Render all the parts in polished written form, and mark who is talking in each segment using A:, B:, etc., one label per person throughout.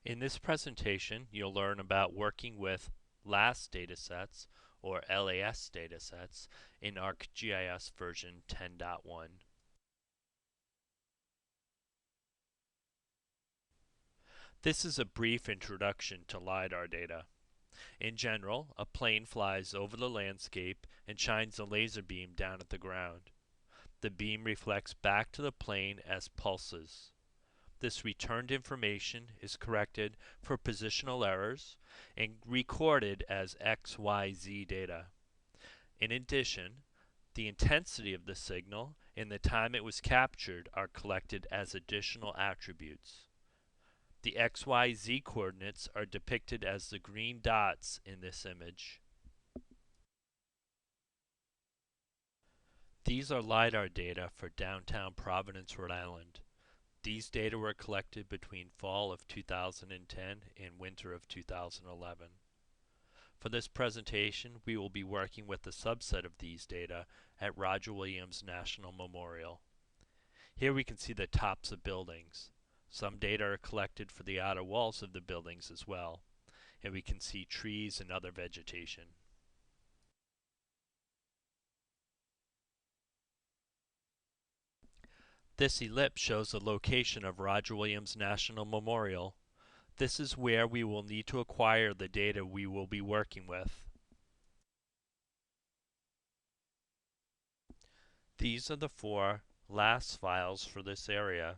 A: In this presentation, you'll learn about working with LAS datasets or LAS datasets in ArcGIS version 10.1. This is a brief introduction to LiDAR data. In general, a plane flies over the landscape and shines a laser beam down at the ground. The beam reflects back to the plane as pulses. This returned information is corrected for positional errors and recorded as XYZ data. In addition, the intensity of the signal and the time it was captured are collected as additional attributes. The XYZ coordinates are depicted as the green dots in this image. These are LiDAR data for downtown Providence, Rhode Island. These data were collected between fall of 2010 and winter of 2011. For this presentation, we will be working with a subset of these data at Roger Williams National Memorial. Here we can see the tops of buildings. Some data are collected for the outer walls of the buildings as well, and we can see trees and other vegetation. This ellipse shows the location of Roger Williams National Memorial. This is where we will need to acquire the data we will be working with. These are the 4 LAS files for this area.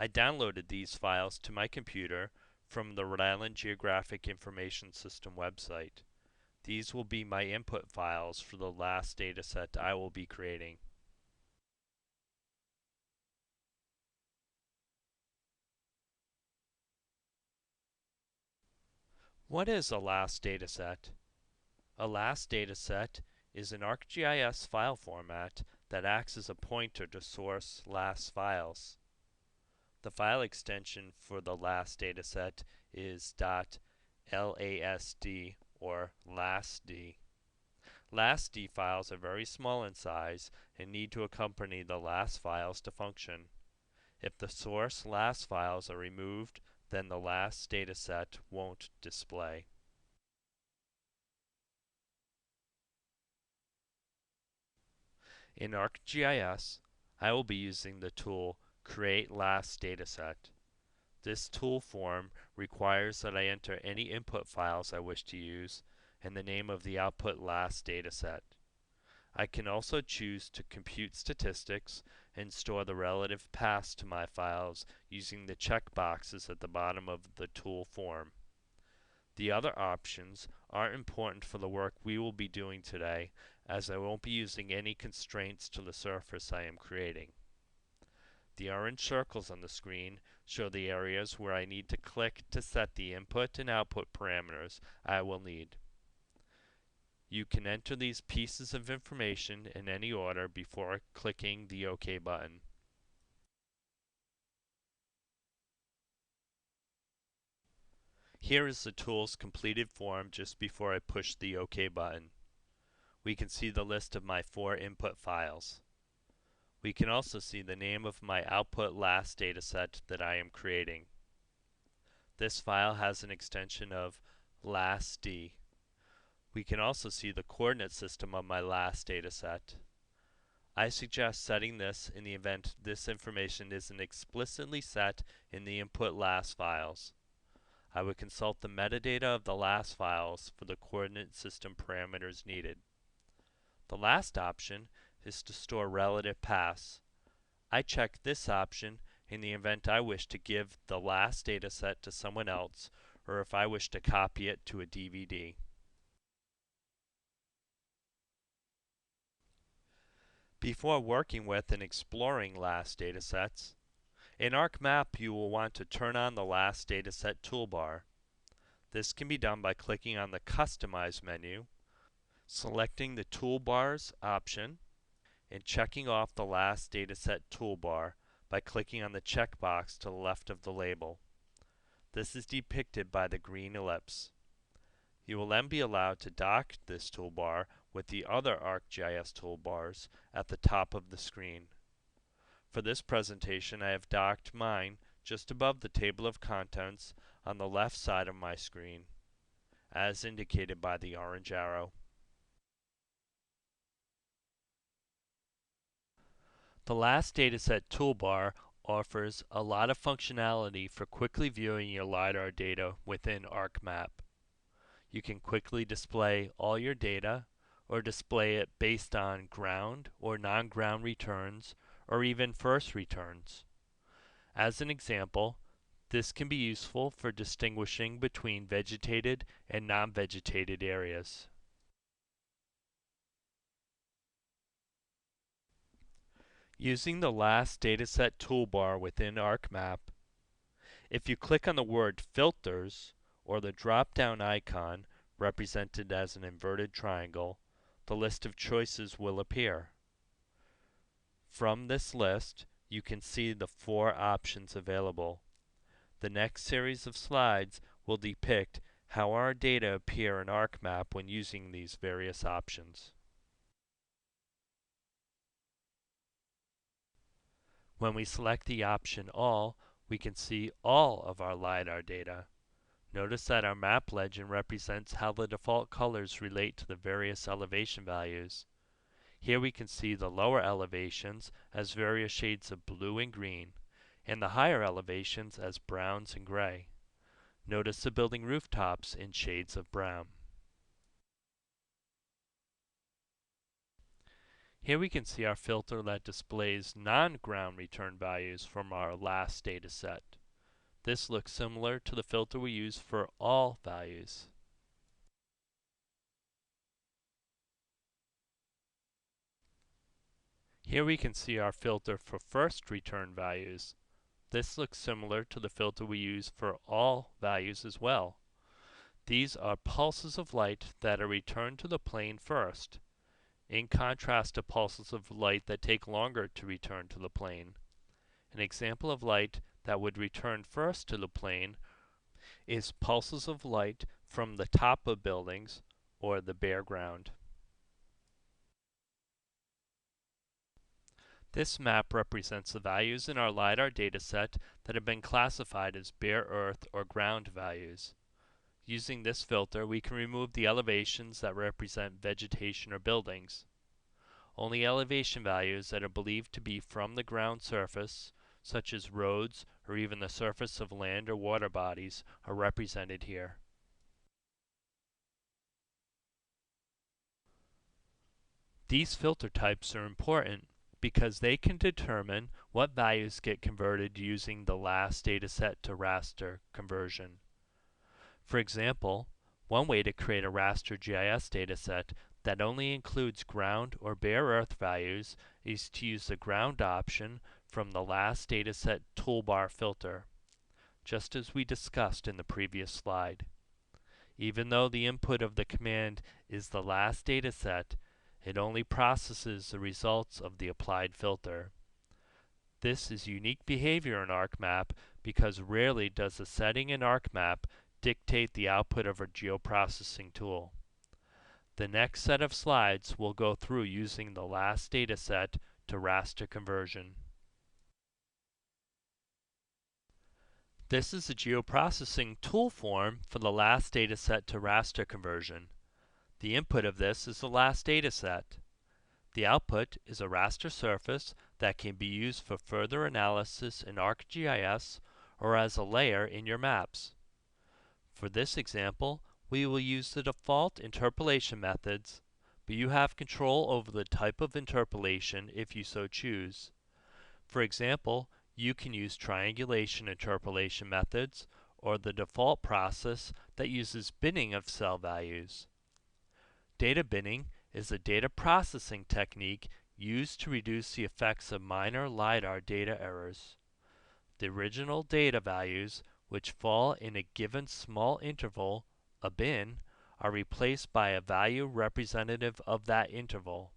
A: I downloaded these files to my computer from the Rhode Island Geographic Information System website. These will be my input files for the LAS dataset I will be creating. What is a LAS dataset? A LAS dataset is an ArcGIS file format that acts as a pointer to source LAS files. The file extension for the LAS dataset is .lasd or LASD. LASD files are very small in size and need to accompany the LAS files to function. If the source LAS files are removed, then the LAS dataset won't display. In ArcGIS, I will be using the tool Create LAS Dataset. This tool form requires that I enter any input files I wish to use and the name of the output LAS dataset. I can also choose to compute statistics and store the relative paths to my files using the checkboxes at the bottom of the tool form. The other options aren't important for the work we will be doing today, as I won't be using any constraints to the surface I am creating. The orange circles on the screen show the areas where I need to click to set the input and output parameters I will need. You can enter these pieces of information in any order before clicking the OK button. Here is the tool's completed form just before I push the OK button. We can see the list of my 4 input files. We can also see the name of my output LAS dataset that I am creating. This file has an extension of LASD. We can also see the coordinate system of my LAS dataset. I suggest setting this in the event this information isn't explicitly set in the input LAS files. I would consult the metadata of the LAS files for the coordinate system parameters needed. The last option is to store relative paths. I check this option in the event I wish to give the LAS dataset to someone else or if I wish to copy it to a DVD. Before working with and exploring LAS datasets, in ArcMap you will want to turn on the LAS Dataset Toolbar. This can be done by clicking on the Customize menu, selecting the Toolbars option, and checking off the LAS Dataset Toolbar by clicking on the checkbox to the left of the label. This is depicted by the green ellipse. You will then be allowed to dock this toolbar with the other ArcGIS toolbars at the top of the screen. For this presentation, I have docked mine just above the table of contents on the left side of my screen, as indicated by the orange arrow. The LAS Dataset Toolbar offers a lot of functionality for quickly viewing your LiDAR data within ArcMap. You can quickly display all your data, or display it based on ground or non-ground returns, or even first returns. As an example, this can be useful for distinguishing between vegetated and non-vegetated areas. Using the LAS Dataset Toolbar within ArcMap, if you click on the word Filters, or the drop-down icon represented as an inverted triangle, the list of choices will appear. From this list, you can see the 4 options available. The next series of slides will depict how our data appear in ArcMap when using these various options. When we select the option All, we can see all of our LiDAR data. Notice that our map legend represents how the default colors relate to the various elevation values. Here we can see the lower elevations as various shades of blue and green, and the higher elevations as browns and gray. Notice the building rooftops in shades of brown. Here we can see our filter that displays non-ground return values from our LAS dataset. This looks similar to the filter we use for all values. Here we can see our filter for first return values. This looks similar to the filter we use for all values as well. These are pulses of light that are returned to the plane first, in contrast to pulses of light that take longer to return to the plane. An example of light that would return first to the plane is pulses of light from the top of buildings or the bare ground. This map represents the values in our LiDAR dataset that have been classified as bare earth or ground values. Using this filter, we can remove the elevations that represent vegetation or buildings. Only elevation values that are believed to be from the ground surface, such as roads or even the surface of land or water bodies, are represented here. These filter types are important because they can determine what values get converted using the LAS dataset to raster conversion. For example, one way to create a raster GIS dataset that only includes ground or bare earth values is to use the ground option from the LAS Dataset Toolbar filter, just as we discussed in the previous slide. Even though the input of the command is the LAS dataset, it only processes the results of the applied filter. This is unique behavior in ArcMap because rarely does a setting in ArcMap dictate the output of a geoprocessing tool. The next set of slides will go through using the LAS dataset to raster conversion. This is the geoprocessing tool form for the LAS dataset to raster conversion. The input of this is the LAS dataset. The output is a raster surface that can be used for further analysis in ArcGIS or as a layer in your maps. For this example, we will use the default interpolation methods, but you have control over the type of interpolation if you so choose. For example, you can use triangulation interpolation methods or the default process that uses binning of cell values. Data binning is a data processing technique used to reduce the effects of minor LiDAR data errors. The original data values, which fall in a given small interval, a bin, are replaced by a value representative of that interval.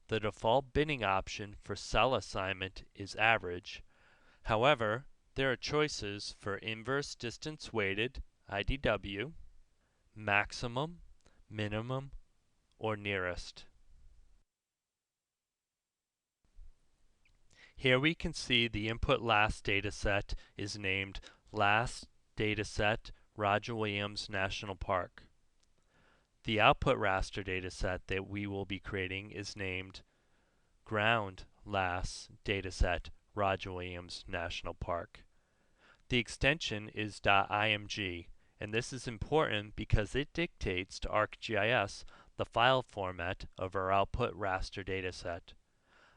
A: The default binning option for cell assignment is average. However, there are choices for inverse distance weighted, IDW, maximum, minimum, or nearest. Here we can see the input LAS dataset is named LAS Dataset Roger Williams National Park. The output raster dataset that we will be creating is named Ground LAS Dataset Roger Williams National Park. The extension is .img, and this is important because it dictates to ArcGIS the file format of our output raster dataset.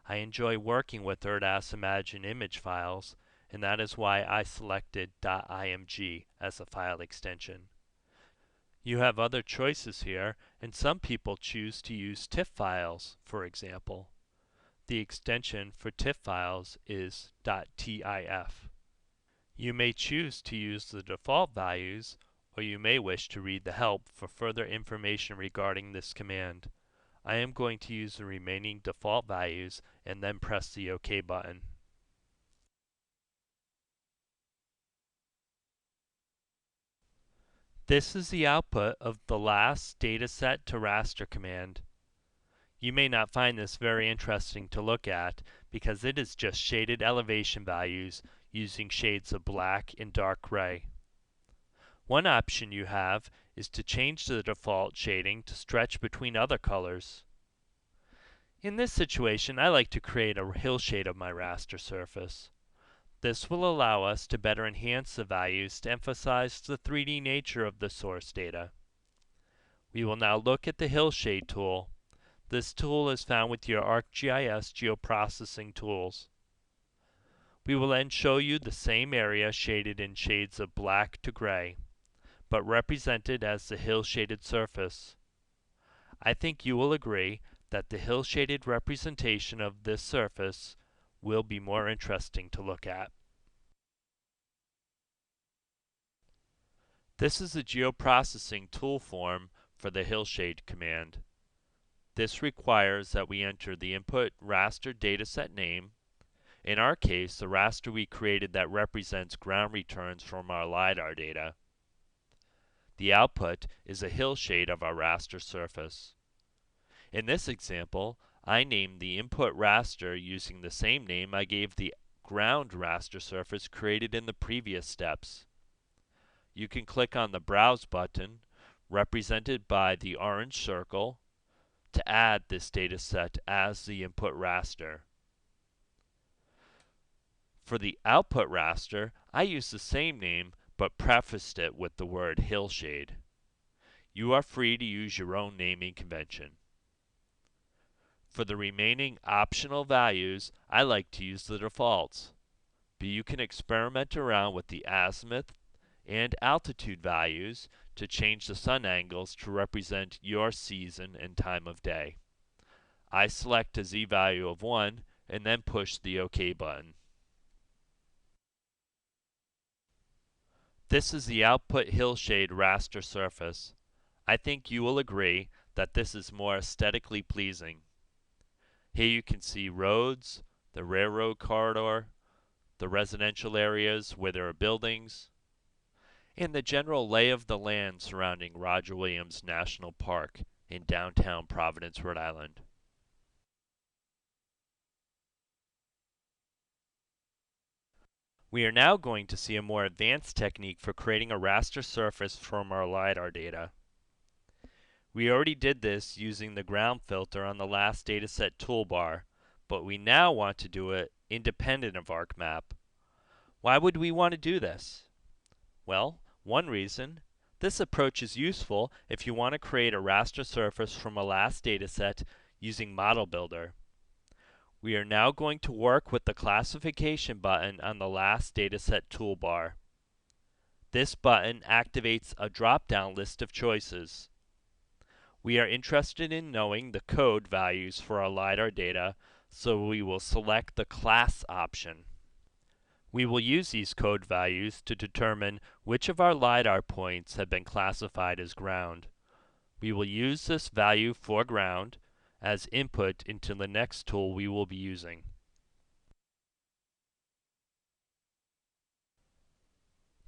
A: I enjoy working with ERDAS Imagine image files, and that is why I selected .img as a file extension. You have other choices here, and some people choose to use TIFF files, for example. The extension for TIFF files is .tif. You may choose to use the default values, or you may wish to read the help for further information regarding this command. I am going to use the remaining default values and then press the OK button. This is the output of the LAS Dataset to Raster command. You may not find this very interesting to look at because it is just shaded elevation values using shades of black and dark gray. One option you have is to change the default shading to stretch between other colors. In this situation, I like to create a hillshade of my raster surface. This will allow us to better enhance the values to emphasize the 3D nature of the source data. We will now look at the hillshade tool. This tool is found with your ArcGIS geoprocessing tools. We will then show you the same area shaded in shades of black to gray, but represented as the hill-shaded surface. I think you will agree that the hill-shaded representation of this surface will be more interesting to look at. This is the geoprocessing tool form for the hillshade command. This requires that we enter the input raster dataset name. In our case, the raster we created that represents ground returns from our LiDAR data. The output is a hillshade of our raster surface. In this example, I named the input raster using the same name I gave the ground raster surface created in the previous steps. You can click on the Browse button, represented by the orange circle, to add this dataset as the input raster. For the output raster, I used the same name but prefaced it with the word hillshade. You are free to use your own naming convention. For the remaining optional values, I like to use the defaults, but you can experiment around with the azimuth and altitude values to change the sun angles to represent your season and time of day. I select a Z value of 1 and then push the OK button. This is the output hillshade raster surface. I think you will agree that this is more aesthetically pleasing. Here you can see roads, the railroad corridor, the residential areas where there are buildings, and the general lay of the land surrounding Roger Williams National Park in downtown Providence, Rhode Island. We are now going to see a more advanced technique for creating a raster surface from our LiDAR data. We already did this using the ground filter on the LAS Dataset Toolbar, but we now want to do it independent of ArcMap. Why would we want to do this? Well, one reason, this approach is useful if you want to create a raster surface from a LAS dataset using Model Builder. We are now going to work with the classification button on the LAS Dataset Toolbar. This button activates a drop-down list of choices. We are interested in knowing the code values for our LiDAR data, so we will select the class option. We will use these code values to determine which of our LiDAR points have been classified as ground. We will use this value for ground as input into the next tool we will be using.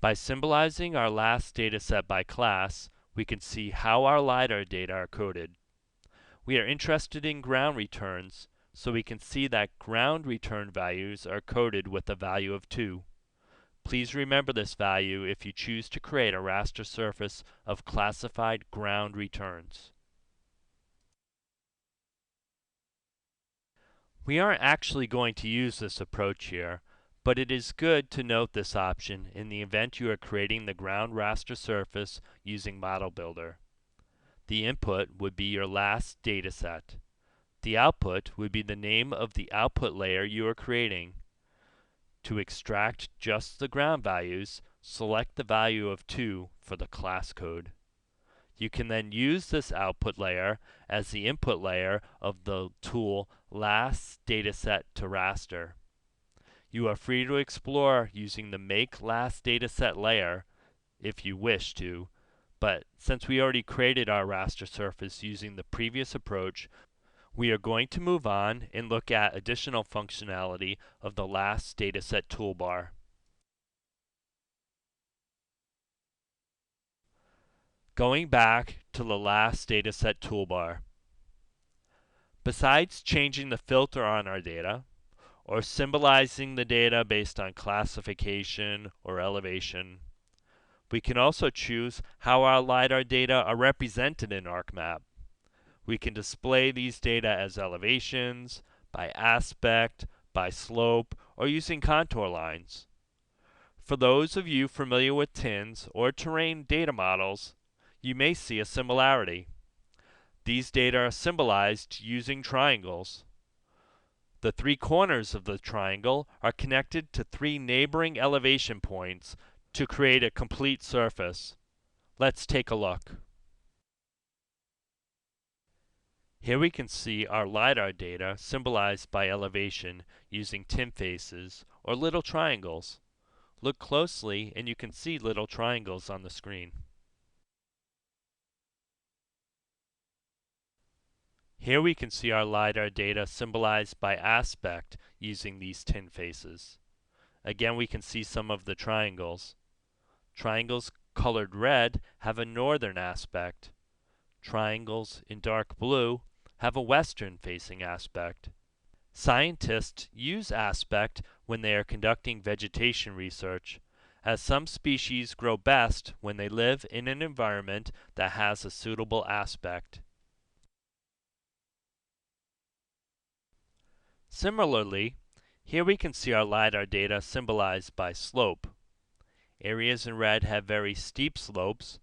A: By symbolizing our LAS dataset by class, we can see how our LiDAR data are coded. We are interested in ground returns, so we can see that ground return values are coded with a value of 2. Please remember this value if you choose to create a raster surface of classified ground returns. We aren't actually going to use this approach here, but it is good to note this option in the event you are creating the ground raster surface using Model Builder. The input would be your LAS dataset. The output would be the name of the output layer you are creating. To extract just the ground values, select the value of 2 for the class code. You can then use this output layer as the input layer of the tool LAS Dataset to Raster. You are free to explore using the Make LAS Dataset layer if you wish to, but since we already created our raster surface using the previous approach, we are going to move on and look at additional functionality of the LAS Dataset Toolbar. Going back to the LAS Dataset Toolbar. Besides changing the filter on our data, or symbolizing the data based on classification or elevation, we can also choose how our LiDAR data are represented in ArcMap. We can display these data as elevations, by aspect, by slope, or using contour lines. For those of you familiar with TINs or terrain data models, you may see a similarity. These data are symbolized using triangles. The 3 corners of the triangle are connected to 3 neighboring elevation points to create a complete surface. Let's take a look. Here we can see our LiDAR data symbolized by elevation using tin faces or little triangles. Look closely and you can see little triangles on the screen. Here we can see our LiDAR data symbolized by aspect using these tin faces. Again, we can see some of the triangles. Triangles colored red have a northern aspect. Triangles in dark blue have a western-facing aspect. Scientists use aspect when they are conducting vegetation research, as some species grow best when they live in an environment that has a suitable aspect. Similarly, here we can see our LiDAR data symbolized by slope. Areas in red have very steep slopes,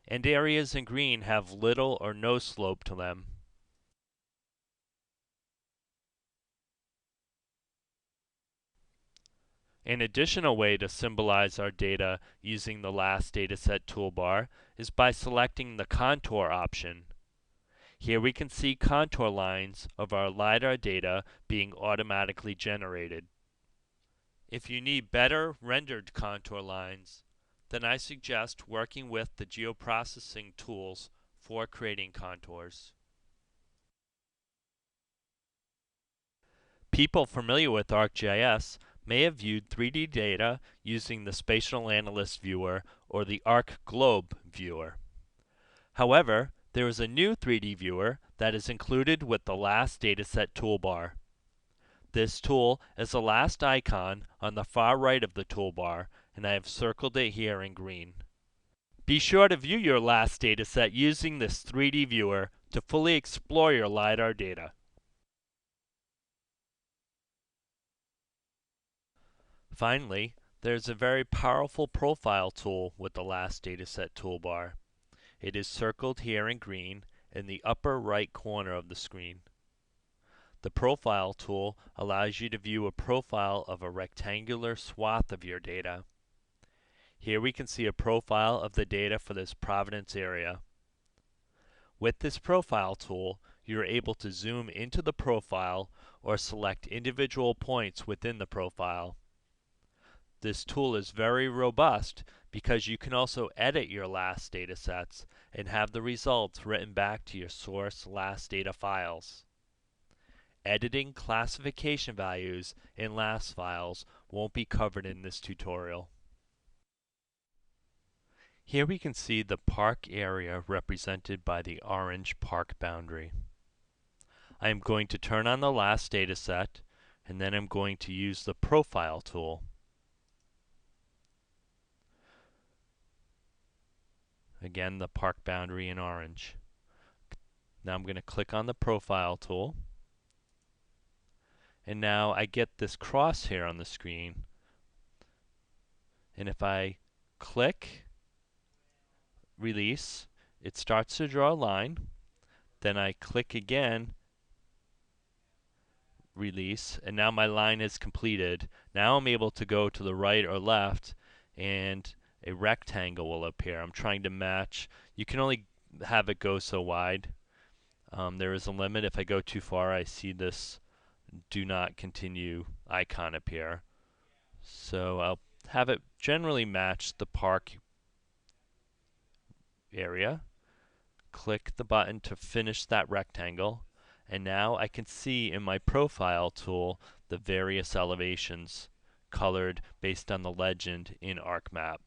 A: and areas in green have little or no slope to them. An additional way to symbolize our data using the LAS Dataset Toolbar is by selecting the Contour option. Here we can see contour lines of our LiDAR data being automatically generated. If you need better rendered contour lines, then I suggest working with the geoprocessing tools for creating contours. People familiar with ArcGIS may have viewed 3D data using the Spatial Analyst Viewer or the ArcGlobe Viewer. However, there is a new 3D viewer that is included with the LAS Dataset Toolbar. This tool is the last icon on the far right of the toolbar, and I have circled it here in green. Be sure to view your LAS dataset using this 3D viewer to fully explore your LiDAR data. Finally, there's a very powerful profile tool with the LAS Dataset Toolbar. It is circled here in green in the upper right corner of the screen. The Profile tool allows you to view a profile of a rectangular swath of your data. Here we can see a profile of the data for this Providence area. With this Profile tool, you are able to zoom into the profile or select individual points within the profile. This tool is very robust because you can also edit your LAS datasets and have the results written back to your source LAS data files. Editing classification values in LAS files won't be covered in this tutorial. Here we can see the park area represented by the orange park boundary. I am going to turn on the LAS dataset, and then I'm going to use the Profile tool. Again, the park boundary in orange. Now I'm going to click on the profile tool. And now I get this crosshair on the screen. And if I click release, it starts to draw a line. Then I click again, release, and now my line is completed. Now I'm able to go to the right or left and a rectangle will appear. I'm trying to match. You can only have it go so wide. There is a limit. If I go too far, I see this do not continue icon appear. So I'll have it generally match the park area. Click the button to finish that rectangle. And now I can see in my profile tool the various elevations colored based on the legend in ArcMap.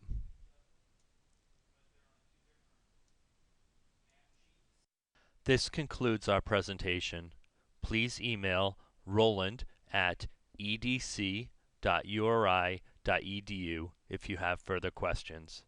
A: This concludes our presentation. Please email roland@edc.uri.edu if you have further questions.